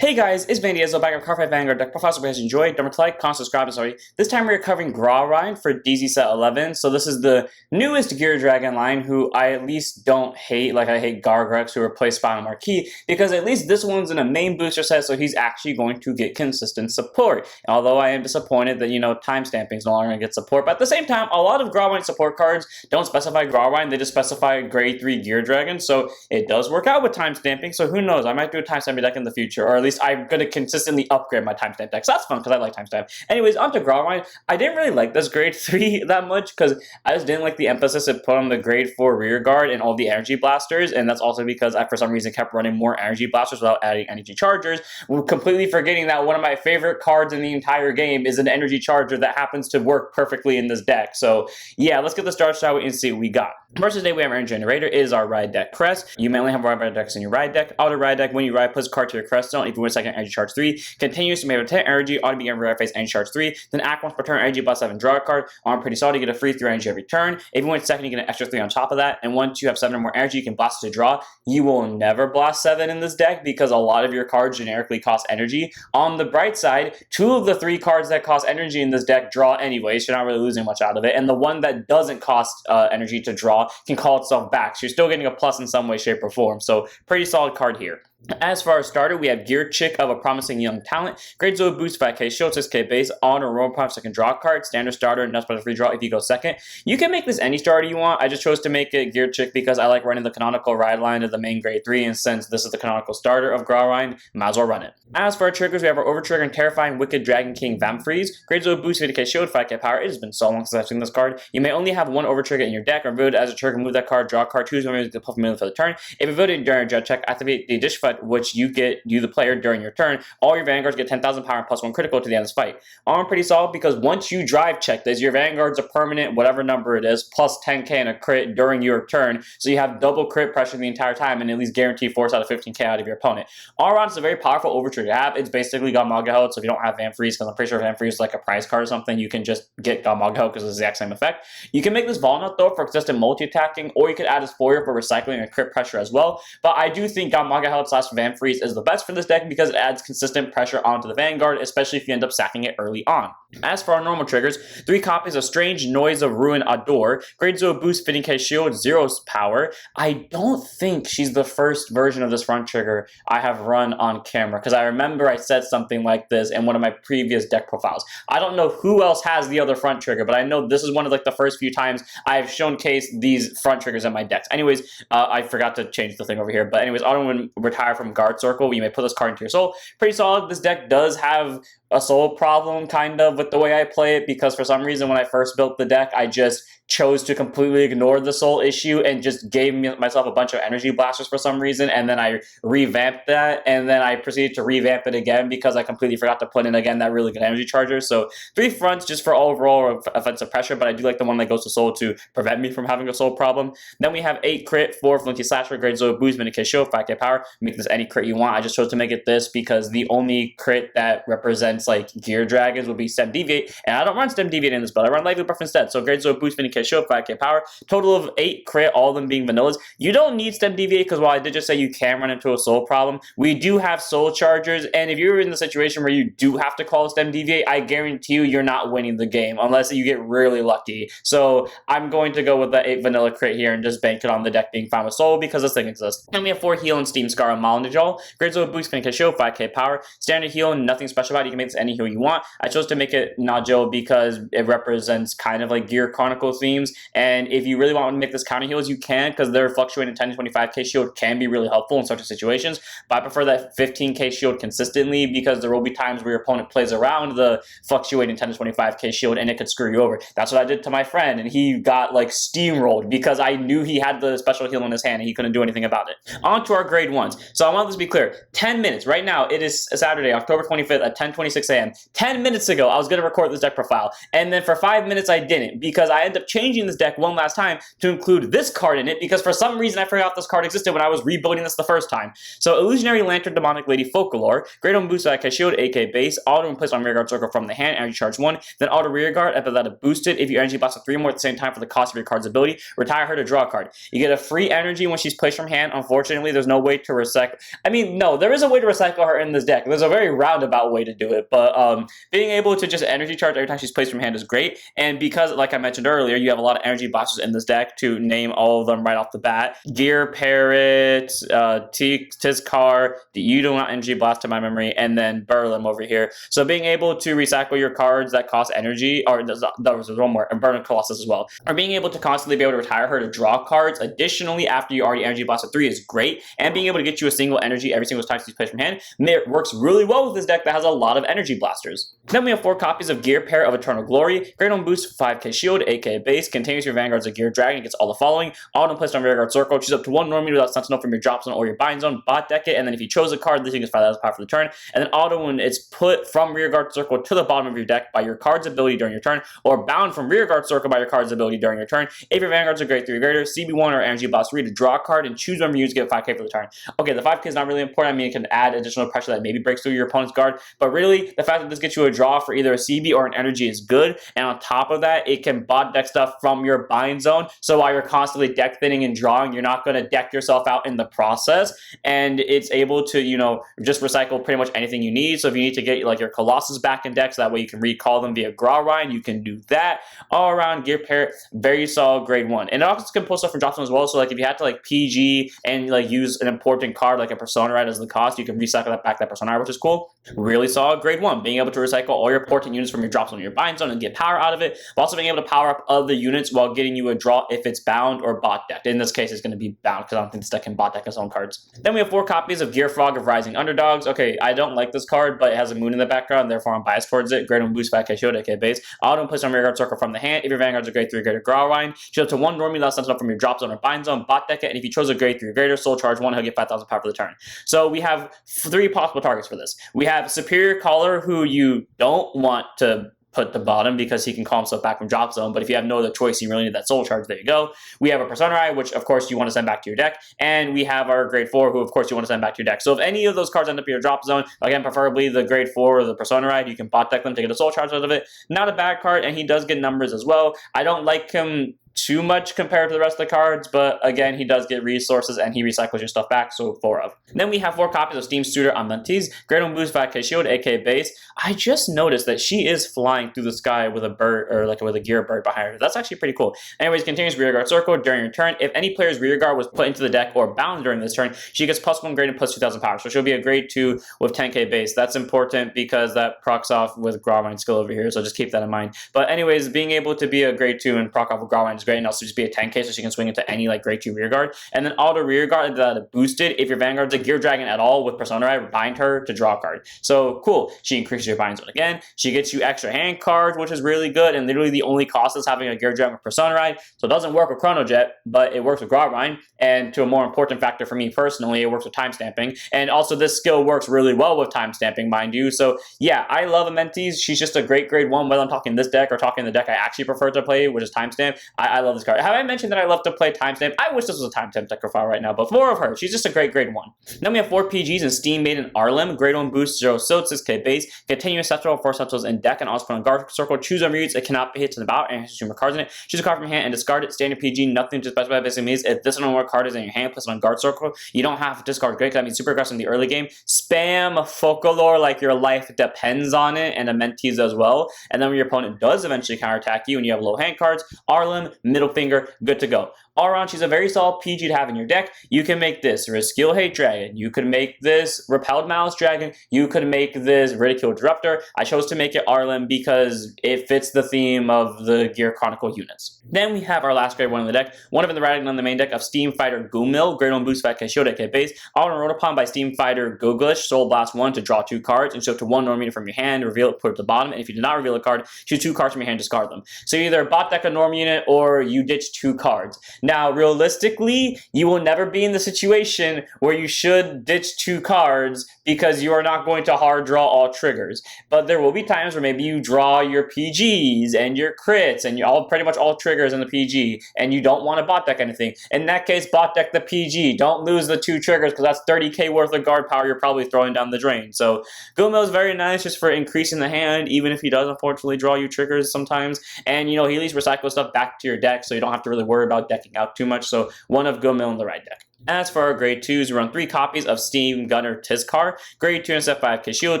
Hey guys, it's Bandiazo back on Carfight Vanguard deck profile. So if you guys enjoyed, don't forget to like, comment, subscribe, sorry. This time we're covering Grauwwind for DZ set 11. So this is the newest Gear Dragon line who I at least don't hate, like I hate Gargrex who replaced Spinal Marquis, because at least this one's in a main booster set, so he's actually going to get consistent support. Although I am disappointed that, time stamping is no longer going to get support, but at the same time, a lot of Grauwwind support cards don't specify Grauwwind, they just specify grade 3 Gear Dragon, so it does work out with time stamping, so who knows, I might do a time stamping deck in the future, or at least I'm going to consistently upgrade my timestamp deck. So that's fun because I like timestamp. Anyways, on to Grauwwind. I didn't really like this grade 3 that much because I just didn't like the emphasis it put on the grade 4 rear guard and all the energy blasters. And that's also because I, for some reason, kept running more energy blasters without adding energy chargers. We're completely forgetting that one of my favorite cards in the entire game is an energy charger that happens to work perfectly in this deck. So yeah, let's get the start shot and see what we got. First today we have our Energy Generator. It is our ride deck crest. You may only have ride decks in your ride deck. Auto ride deck, when you ride, place a card to your crest zone. If you win a second, energy charge 3. Continues to make 10 energy, auto begin rare face, energy charge 3. Then act once per turn, energy plus 7, draw a card. On pretty solid, you get a free 3 energy every turn. If you win second, you get an extra 3 on top of that. And once you have 7 or more energy, you can blast to draw. You will never blast 7 in this deck because a lot of your cards generically cost energy. On the bright side, 2 of the 3 cards that cost energy in this deck draw anyways, so you're not really losing much out of it. And the one that doesn't cost energy to draw can call itself back, so you're still getting a plus in some way, shape, or form. So pretty solid card here. As for our starter, we have Gear Chick of a Promising Young Talent. Grade 0 boost 5k, shield 6k base, on or roll prompt second draw card, standard starter, and that's free draw if you go second. You can make this any starter you want. I just chose to make it Gear Chick because I like running the canonical ride line of the main grade 3, and since this is the canonical starter of Grauwwind, might as well run it. As for our triggers, we have our Over Trigger and Terrifying Wicked Dragon King Vampfreeze. Grade 0 boost 50k shield, 5k power. It has been so long since I've seen this card. You may only have one Over Trigger in your deck, or vote as a trigger, move that card, draw a card, choose one to puff for the turn. If you voted during a judge check, activate the addition effect, which you the player during your turn. All your vanguards get 10,000 power and plus 1 critical to the end of this fight. Arm pretty solid because once you drive check this, your vanguards are permanent, whatever number it is, plus 10k and a crit during your turn. So you have double crit pressure the entire time and at least guarantee force out of 15k out of your opponent. All around, it's a very powerful overtrigger to have. It's basically Gamma Held, so if you don't have Vampfreeze, because I'm pretty sure Vampfreeze is like a prize card or something, you can just get Gamma Held because it's the exact same effect. You can make this Volnut though for consistent multi-attacking, or you could add a Spoiler for recycling and crit pressure as well. But I do think Gamma Held / Vampfreeze is the best for this deck because it adds consistent pressure onto the Vanguard, especially if you end up sacking it early on. As for our normal triggers, 3 copies of Strange Noise of Ruin Adore, grade 0 boost 15k shield, 0 power. I don't think she's the first version of this front trigger I have run on camera, because I remember I said something like this in one of my previous deck profiles. I don't know who else has the other front trigger, but I know this is one of the first few times I've showcased these front triggers in my decks. Anyways, I forgot to change the thing over here, but anyways, auto when retire from guard circle, you may put this card into your soul. Pretty solid. This deck does have a soul problem kind of with the way I play it, because for some reason when I first built the deck, I just chose to completely ignore the soul issue and just gave myself a bunch of energy blasters for some reason, and then I revamped that, and then I proceeded to revamp it again because I completely forgot to put in again that really good energy charger. So 3 fronts just for overall offensive pressure, but I do like the one that goes to soul to prevent me from having a soul problem. Then we have 8 crit, 4 flinty slasher, grade 0 boost, minute show, 5k power. Make this any crit you want. I just chose to make it this because the only crit that represents like Gear Dragons would be Stem Deviate, and I don't run Stem Deviate in this build. I run Lively Buff instead. So grade 0 boost, minute show, 5k power. Total of 8 crit, all of them being vanillas. You don't need Stem Deviate because while I did just say you can run into a soul problem, we do have soul chargers, and if you're in the situation where you do have to call Stem Deviate, I guarantee you're not winning the game unless you get really lucky. So I'm going to go with the 8 vanilla crit here and just bank it on the deck being fine with soul because this thing exists. And we have 4 heal and Steam Scar on Malinajal. Grade 0 boost, minute show, 5k power. Standard heal, nothing special about it. You can make this any heal you want. I chose to make it Najil because it represents kind of like Gear Chronicle themes, and if you really want to make this counter heals, you can, because their fluctuating 10 to 25k shield can be really helpful in certain situations, but I prefer that 15k shield consistently because there will be times where your opponent plays around the fluctuating 10 to 25k shield and it could screw you over. That's what I did to my friend, and he got like steamrolled because I knew he had the special heal in his hand and he couldn't do anything about it. On to our grade 1s. So I want this to be clear. 10 minutes. Right now, it is Saturday, October 25th at 10:26 a.m. 10 minutes ago, I was going to record this deck profile, and then for 5 minutes I didn't because I ended up changing changing this deck one last time to include this card in it because for some reason I forgot this card existed when I was rebuilding this the first time. So Illusionary Lantern, Demonic Lady, Folklore, Great Old Boost AK Shield, AK Base, auto when placed on Rearguard Circle from the hand, energy charge 1, then auto Rearguard, after that it boosted. If you energy blast a 3 more at the same time for the cost of your card's ability, retire her to draw a card. You get a free energy when she's placed from hand. Unfortunately, there's no way to recycle. I mean, no, there is a way to recycle her in this deck. There's a very roundabout way to do it, but being able to just energy charge every time she's placed from hand is great. And because, like I mentioned earlier, you have a lot of energy blasters in this deck, to name all of them right off the bat. Gear Parrot, Tizcar, the you do not energy blast to my memory, and then Burlim over here. So being able to recycle your cards that cost energy, or there was one more, and Burning Colossus as well, or being able to constantly be able to retire her to draw cards additionally after you already energy blasted 3 is great, and being able to get you a single energy every single time she's placed from hand works really well with this deck that has a lot of energy blasters. Then we have 4 copies of Gear Pair of Eternal Glory, Great on Boost, 5k Shield, AK Base, continues your Vanguard's a Gear Dragon, gets all the following, auto placed on Rearguard Circle, choose up to 1 normally without Sentinel from your drop zone or your bind zone, bot deck it, and then if you chose a card, this thing gets 5,000 power for the turn, and then auto when it's put from Rearguard Circle to the bottom of your deck by your card's ability during your turn, or bound from Rearguard Circle by your card's ability during your turn. If your Vanguard's a grade 3 or greater, CB1 or Energy Blast 3 to draw a card and choose one you use to get 5k for the turn. Okay, the 5k is not really important. I mean, it can add additional pressure that maybe breaks through your opponent's guard, but really, the fact that this gets you a draw for either a CB or an energy is good, and on top of that, it can bot deck stuff from your bind zone, so while you're constantly deck thinning and drawing, you're not going to deck yourself out in the process, and it's able to, you know, just recycle pretty much anything you need. So if you need to get like your Colossus back in deck, so that way you can recall them via Grauwwind, you can do that. All around Gear Pair, very solid grade 1. And it also can pull stuff from drop zone as well, so like if you had to like PG and like use an important card like a Persona Ride as the cost, you can recycle that back, that Persona Ride, which is cool. Really solid grade 1, being able to recycle all your important units from your drop zone and your bind zone and get power out of it, but also being able to power up other units while getting you a draw if it's bound or bot decked. In this case, it's going to be bound because I don't think this deck can bot deck its own cards. Then we have 4 copies of Gear Frog of Rising Underdogs. Okay, I don't like this card, but it has a moon in the background, therefore I'm biased towards it. Great on Boost, 5k Shield, AK Base. Auto place on Rearguard Circle from the hand. If your Vanguard's a grade 3 or greater, Grauwwind. Choose up to 1 normally last Sentinel from your drop zone or bind zone, bot deck it, and if you chose a grade 3 or greater, Soul Charge 1, he'll get 5,000 power for the turn. So we have 3 possible targets for this. We have Superior Caller, who you don't want to put the bottom because he can call himself back from drop zone, but if you have no other choice, you really need that soul charge, there you go. We have a Persona Eye, which of course you want to send back to your deck, and we have our grade 4, who of course you want to send back to your deck. So if any of those cards end up in your drop zone, again, preferably the grade 4 or the Persona Ride, you can bot deck them to get a soul charge out of it. Not a bad card, and he does get numbers as well. I don't like him too much compared to the rest of the cards, but again, he does get resources and he recycles your stuff back, so 4 of. Then we have 4 copies of Steam Studer Amantes, Great on Boost, 5k Shield, AK Base. I just noticed that she is flying through the sky with a bird, or like with a gear bird behind her. That's actually pretty cool. Anyways, continues Rearguard Circle during your turn. If any player's Rearguard was put into the deck or bound during this turn, she gets +1 grade and plus 2,000 power. So she'll be a grade 2 with 10k base. That's important because that procs off with Grauwwind skill over here, so just keep that in mind. But anyways, being able to be a grade 2 and proc off with Grauwwind is great, and also just be a 10k so she can swing into any like grade 2 rearguard. And then auto rearguard that boosted if your Vanguard's a Gear Dragon at all with Persona Ride, bind her to draw a card. So cool. She increases your bind zone again. She gets you extra hand cards, which is really good, and literally the only cost is having a Gear Dragon with Persona Ride. So it doesn't work with Chrono Jet, but it works with Grauwwind, and to a more important factor for me personally, it works with time stamping. And also this skill works really well with time stamping, mind you. So yeah, I love Amentes. She's just a great grade 1, whether I'm talking this deck or talking the deck I actually prefer to play, which is timestamp. I love this card. Have I mentioned that I love to play timestamp? I wish this was a timestamp deck profile right now, but 4 of her. She's just a great grade 1. Then we have 4 PGs in Steam Maiden Arlem, grade 1 boost, 0 silts, 6k base, continuous Sentinel, 4 Sentinels in deck, and also put on guard circle, choose on roots, it cannot be hit to the bout, and has 2 more cards in it. Choose a card from your hand and discard it. Standard PG, nothing to specify. Basically means if this one more card is in your hand, place it on guard circle, you don't have to discard great, because that means super aggressive in the early game. Spam Folklore like your life depends on it, and Amentes as well. And then when your opponent does eventually counterattack you and you have low hand cards, Arlem, middle finger, good to go. All around, she's a very solid PG to have in your deck. You can make this Riskill Hate Dragon. You could make this Repelled Malice Dragon. You could make this Ridicule Disruptor. I chose to make it Arlem because it fits the theme of the Gear Chronicle units. Then we have our last grade 1 in the deck. One of them Radical on the main deck of Steam Fighter Goomil, grade 1 boost 5k Shield, AK base. Auto rolled upon by Steam Fighter Googlish, Soul Blast 1 to draw 2 cards, and show up to 1 norm unit from your hand, reveal it, put it at the bottom, and if you did not reveal a card, choose 2 cards from your hand, discard them. So either bot deck a norm unit or you ditch 2 cards. Now, realistically, you will never be in the situation where you should ditch 2 cards because you are not going to hard draw all triggers. But there will be times where maybe you draw your PGs and your crits and pretty much all triggers in the PG, and you don't want to bot deck anything. In that case, bot deck the PG. Don't lose the 2 triggers because that's 30k worth of guard power you're probably throwing down the drain. So Gumil is very nice just for increasing the hand, even if he does unfortunately draw you triggers sometimes. And he at least recycles stuff back to your deck, so you don't have to really worry about decking out too much. So one of Gumil in the right deck. As for our grade 2s, we run 3 copies of Steam Gunner Tizkar. Grade 2 instead 5k shield,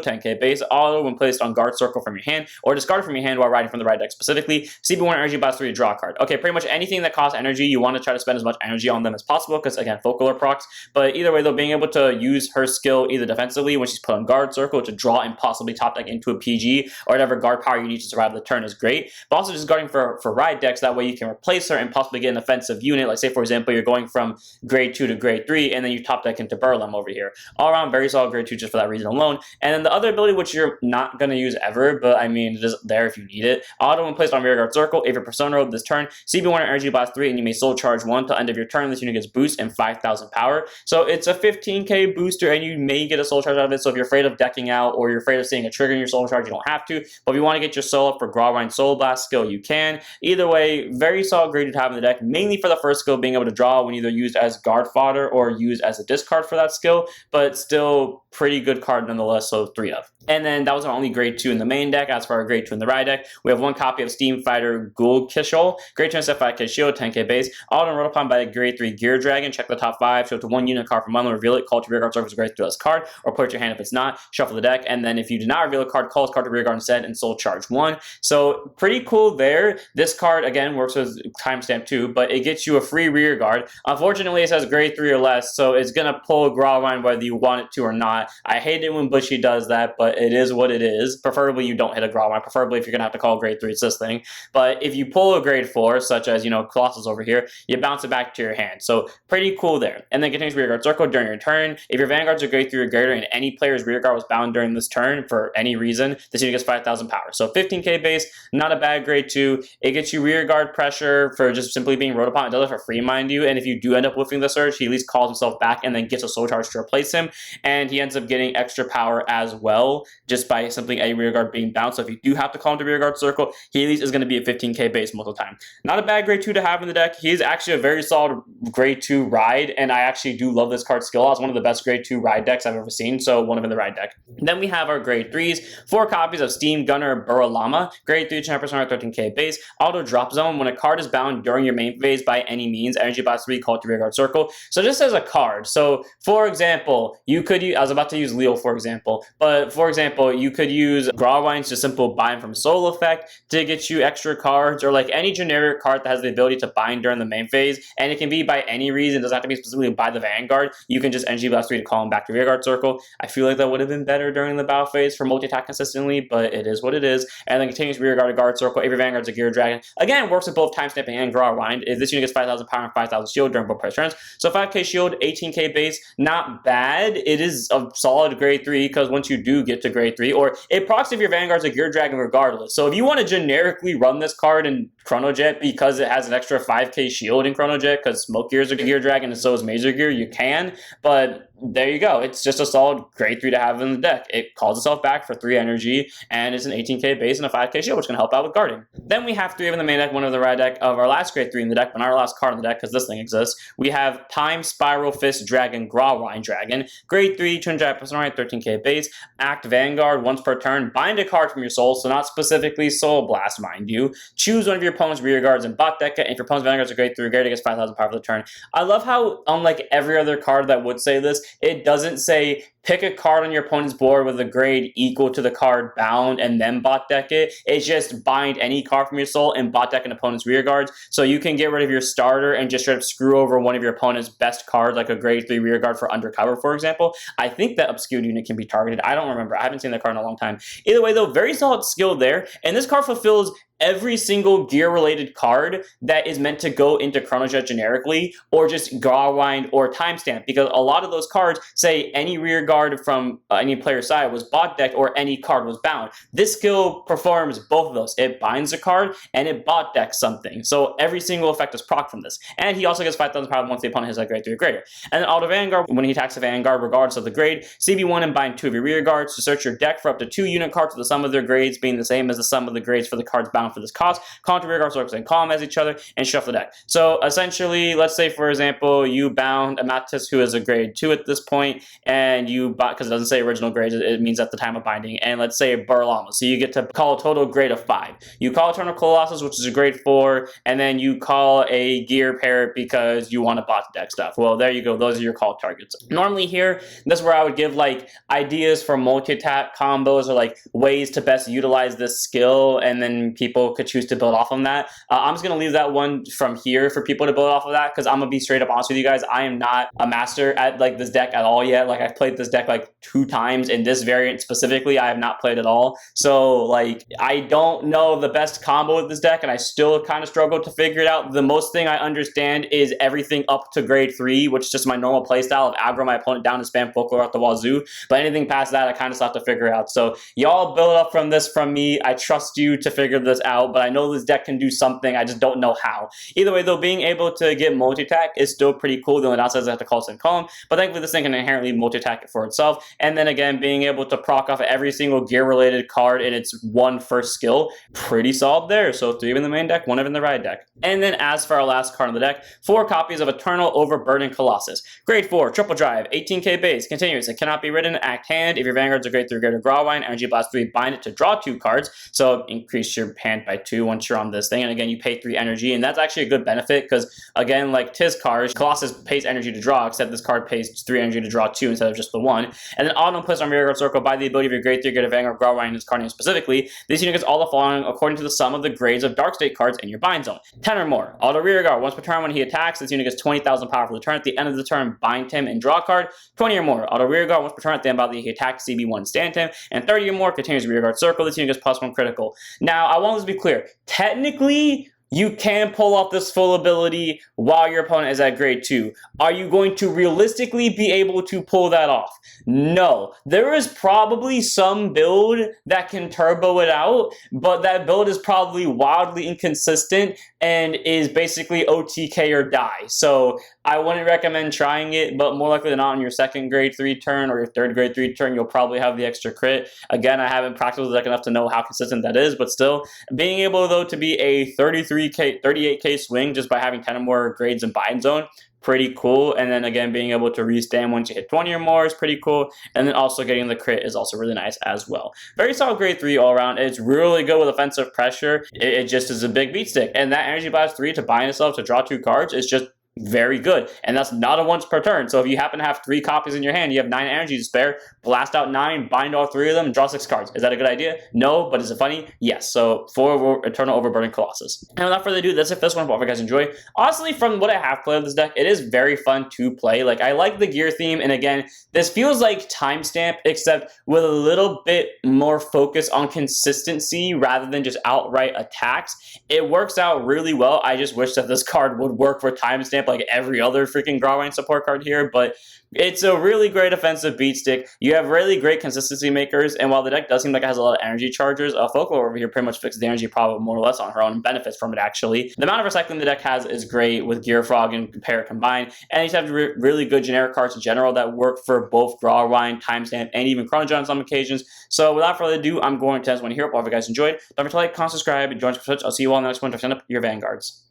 10k base, auto when placed on guard circle from your hand, or discard from your hand while riding from the right deck specifically. CB1 energy buys 3 to draw a card. Okay, pretty much anything that costs energy, you want to try to spend as much energy on them as possible, because again, focal or procs. But either way, though, being able to use her skill either defensively when she's put on guard circle to draw and possibly top deck into a PG, or whatever guard power you need to survive the turn is great. But also just guarding for ride decks, that way you can replace her and possibly get an offensive unit. Like say, for example, you're going from grade 2 to grade 3, and then you top deck into Burlem over here. All around, very solid grade 2 just for that reason alone. And then the other ability, which you're not going to use ever, but I mean, it is there if you need it. Auto when placed on rearguard circle, if your persona robe this turn, CB1 energy buys 3, and you may soul charge 1 till end of your turn. This unit gets boost and 5,000 power. So it's a 15k booster, and you may get a soul charge out of it. So if you're afraid of decking out, or you're afraid of seeing a trigger in your soul charge, you don't have to. But if you want to get your soul up for Grauwwind Soul Blast skill, you can. Either way, very solid grade to have in the deck, mainly for the first skill, being able to draw when either used as guard fodder or used as a discard for that skill, but still pretty good card nonetheless, so 3 of. And then that was our only grade 2 in the main deck. As for our grade 2 in the ride deck, we have 1 copy of Steam Fighter Ghoul Kishol, grade 2 instead 5k shield, 10k base, auto and rolled upon by a grade 3 Gear Dragon. Check the top 5, show it to 1 unit card from one, reveal it, call it to rear guard surface grade 3 as card, or put it to your hand if it's not, shuffle the deck, and then if you do not reveal a card, call this card to rear guard instead and soul charge 1. So pretty cool there. This card again works with timestamp 2, but it gets you a free rear guard. Unfortunately, it says grade 3 or less, so it's gonna pull Grauwwind whether you want it to or not. I hate it when Bushy does that, but it is what it is. Preferably you don't hit a Grauwwind. Preferably if you're gonna have to call grade 3, it's this thing. But if you pull a grade 4, such as Colossus over here, you bounce it back to your hand. So pretty cool there. And then continues rearguard circle during your turn. If your vanguards are grade 3 or greater and any player's rearguard was bound during this turn for any reason, this unit gets 5,000 power. So 15k base, not a bad grade 2. It gets you rearguard pressure for just simply being rode upon. It does it for free, mind you. And if you do end up whiffing the surge, he at least calls himself back and then gets a soul charge to replace him. And he ends up getting extra power as well, just by simply a rearguard being bounced. So if you do have to call him to rearguard circle, he at least is going to be a 15k base most of the time. Not a bad grade 2 to have in the deck. He's actually a very solid grade 2 ride, and I actually do love this card skill. It's one of the best grade 2 ride decks I've ever seen, so one of in the ride deck. Then we have our grade 3s, 4 copies of Steam Gunner Buralama, grade 3 10% 13k base, auto drop zone. When a card is bound during your main phase by any means, energy buys 3, call it to rearguard circle. So just as a card, so for example, you could use, I was about to use Leo for example, but for example, you could use Grauwwind's just simple bind from soul effect to get you extra cards, or like any generic card that has the ability to bind during the main phase, and it can be by any reason. It doesn't have to be specifically by the Vanguard. You can just energy blast 3 to call him back to rearguard circle. I feel like that would have been better during the battle phase for multi-attack consistently, but it is what it is. And then continues rearguard to guard circle. If your Vanguard's a Gear Dragon, again, works with both time stamping and Grauwwind. If this unit gets 5,000 power and 5,000 shield during both price turns, so 5k shield, 18k base, not bad. It is a solid grade 3 because once you do get to grade 3, or it procs if your Vanguard's a Gear Dragon regardless. So if you want to generically run this card in Chronojet because it has an extra 5k shield in Chronojet, because Smoke Gear is a Gear Dragon and so is Major Gear, you can, but there you go. It's just a solid grade 3 to have in the deck. It calls itself back for 3 energy, and it's an 18k base and a 5k shield, which can help out with guarding. Then we have 3 of in the main deck, 1 of the ride deck of our last grade 3 in the deck, but not our last card in the deck because this thing exists. We have Time Spiral Fist Dragon Grauwwind Dragon, grade 3, 200% 13k base, act Vanguard once per turn, bind a card from your soul, so not specifically Soul Blast, mind you. Choose one of your opponent's rear guards and bot deck it, and if your opponent's Vanguards are grade 3 or greater, it gets 5,000 power for the turn. I love how, unlike every other card that would say this, it doesn't say pick a card on your opponent's board with a grade equal to the card bound and then bot deck it. It's just bind any card from your soul and bot deck an opponent's rear guards. So you can get rid of your starter and just straight up screw over one of your opponent's best cards, like a grade 3 rear guard for undercover, for example. I think that obscured unit can be targeted. I don't remember. I haven't seen that card in a long time. Either way, though, very solid skill there. And this card fulfills every single gear-related card that is meant to go into Chronojet generically, or just Grauwwind or Timestamp, because a lot of those cards say any rear guard from any player's side was bot decked or any card was bound. This skill performs both of those. It binds a card and it bot decks something. So every single effect is proc from this. And he also gets 5,000 power once the opponent has a grade 3 or greater. And then Auto Vanguard, when he attacks a Vanguard, regardless of the grade, CB1 and bind 2 of your rear guards to search your deck for up to 2 unit cards with the sum of their grades being the same as the sum of the grades for the cards bound for this cost. Counter rear guards circles and column as each other, and shuffle the deck. So essentially, let's say for example, you bound a Matis who is a grade 2 at this point, and you bought, because it doesn't say original grade, it means at the time of binding, and let's say Burlama. So you get to call a total grade of 5. You call Eternal Colossus, which is a grade 4, and then you call a Gear Parrot because you want to bot deck stuff. Well, there you go. Those are your call targets. Normally here, this is where I would give like ideas for multi-attack combos or like ways to best utilize this skill, and then people could choose to build off on that. I'm just going to leave that one from here for people to build off of that, because I'm going to be straight up honest with you guys. I am not a master at like this deck at all yet. Like I've played this deck like 2 times, in this variant specifically I have not played at all. So like I don't know the best combo with this deck, and I still kind of struggle to figure it out. The most thing I understand is everything up to grade 3, which is just my normal playstyle of aggro my opponent down and spam folklore out the wazoo. But anything past that I kind of still have to figure out. So y'all build up from this from me. I trust you to figure this out, but I know this deck can do something. I just don't know how. Either way though, being able to get multi-attack is still pretty cool. The only downside is I have to call it column, but thankfully this thing can inherently multi-attack it for itself. And then again, being able to proc off every single gear related card in its one first skill, pretty solid there. So 3 in the main deck, 1 in the ride deck. And then as for our last card on the deck, 4 copies of Eternal Overburden Colossus. Grade 4, triple drive, 18k base, continuous, it cannot be ridden, act hand. If your Vanguard's a grade 3 greater Grauwwind, Energy Blast 3, bind it to draw 2 cards. So increase your hand by 2 once you're on this thing. And again, you pay 3 energy, and that's actually a good benefit because again, like Tiz cards, Colossus pays energy to draw, except this card pays 3 energy to draw 2 instead of just the 1. And then auto place on rear guard circle by the ability of your grade 3 greater Vanguard Grauwwind in this card name specifically. This unit gets all the following according to the sum of the grades of Dark State cards in your bind zone. 10 or more. Auto rear guard. Once per turn when he attacks, this unit gets 20,000 power for the turn. At the end of the turn, bind him and draw a card. 20 or more. Auto rear guard. Once per turn at the end of the he attacks, CB1 stand him. And 30 or more continues rear guard circle. This unit gets +1 critical. Now, I want this to be clear. Technically, you can pull off this full ability while your opponent is at grade 2. Are you going to realistically be able to pull that off? No. There is probably some build that can turbo it out, but that build is probably wildly inconsistent and is basically OTK or die. So I wouldn't recommend trying it, but more likely than not on your 2nd grade 3 turn or your 3rd grade 3 turn, you'll probably have the extra crit. Again, I haven't practiced the deck enough to know how consistent that is, but still, being able though to be a 38k swing just by having 10 or more grades in bind zone, pretty cool. And then again, being able to restand once you hit 20 or more is pretty cool. And then also getting the crit is also really nice as well. Very solid grade 3 all around. It's really good with offensive pressure. It just is a big beat stick. And that Energy Blast 3 to bind itself to draw 2 cards is just very good, and that's not a once per turn. So if you happen to have 3 copies in your hand, you have 9 energy to spare, blast out 9, bind all 3 of them, and draw 6 cards. Is that a good idea? No, but is it funny? Yes. So 4 Eternal Overburden Colossus. And without further ado, that's it for this one. Hope you guys enjoy. Honestly, from what I have played with this deck, it is very fun to play. Like, I like the gear theme, and again, this feels like Timestamp, except with a little bit more focus on consistency rather than just outright attacks. It works out really well. I just wish that this card would work for Timestamp like every other freaking Grauwwind support card here, but it's a really great offensive beat stick. You have really great consistency makers, and while the deck does seem like it has a lot of energy chargers, Folklore over here pretty much fixes the energy problem more or less on her own and benefits from it actually. The amount of recycling the deck has is great with Gear Frog and Parrot combined, and you have really good generic cards in general that work for both Grauwwind, Timestamp, and even Chrono John on some occasions. So without further ado, I'm going to end this one here. Hope you guys enjoyed. Don't forget to like, comment, subscribe, and join us for such. I'll see you all in the next one to send up your Vanguards.